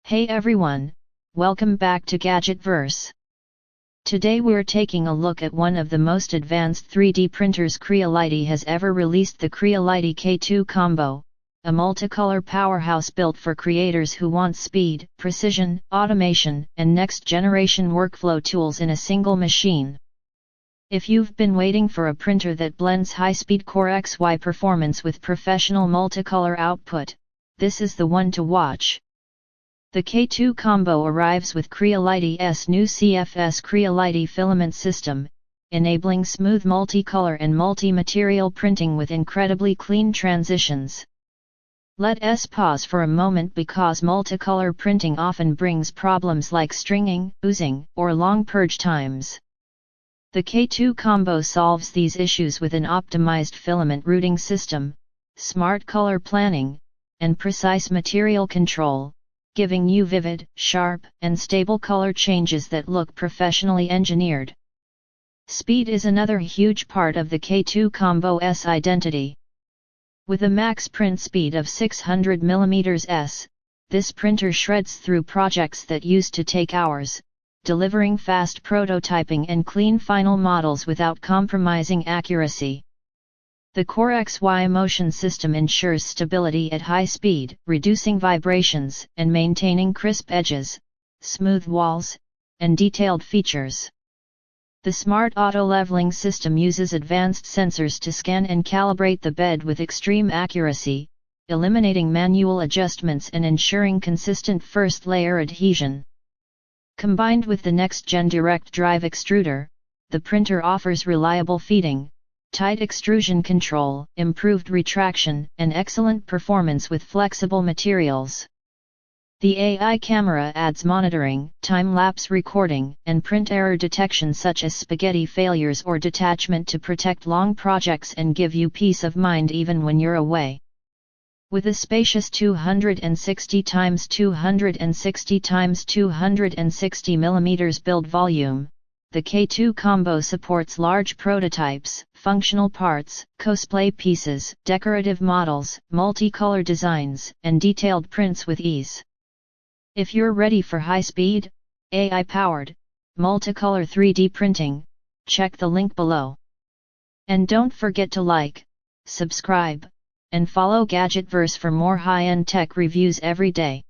Hey everyone, welcome back to Gadgetverse. Today we're taking a look at one of the most advanced 3D printers Creality has ever released, the Creality K2 Combo, a multicolor powerhouse built for creators who want speed, precision, automation, and next-generation workflow tools in a single machine. If you've been waiting for a printer that blends high-speed CoreXY performance with professional multicolor output, this is the one to watch. The K2 Combo arrives with Creality's new CFS Creality Filament System, enabling smooth multicolor and multi-material printing with incredibly clean transitions. Let's pause for a moment because multicolor printing often brings problems like stringing, oozing, or long purge times. The K2 Combo solves these issues with an optimized filament routing system, smart color planning, and precise material control, giving you vivid, sharp, and stable color changes that look professionally engineered. Speed is another huge part of the K2 Combo's identity. With a max print speed of 600 mm, this printer shreds through projects that used to take hours, delivering fast prototyping and clean final models without compromising accuracy. The CoreXY motion system ensures stability at high speed, reducing vibrations and maintaining crisp edges, smooth walls, and detailed features. The smart auto-leveling system uses advanced sensors to scan and calibrate the bed with extreme accuracy, eliminating manual adjustments and ensuring consistent first-layer adhesion. Combined with the next-gen direct drive extruder, the printer offers reliable feeding, tight extrusion control, improved retraction, and excellent performance with flexible materials. The AI camera adds monitoring, time-lapse recording, and print error detection such as spaghetti failures or detachment to protect long projects and give you peace of mind even when you're away. With a spacious 260x260x260 mm build volume, the K2 Combo supports large prototypes, functional parts, cosplay pieces, decorative models, multicolor designs, and detailed prints with ease. If you're ready for high-speed, AI-powered, multicolor 3D printing, check the link below. And don't forget to like, subscribe, and follow Gadgetverse for more high-end tech reviews every day.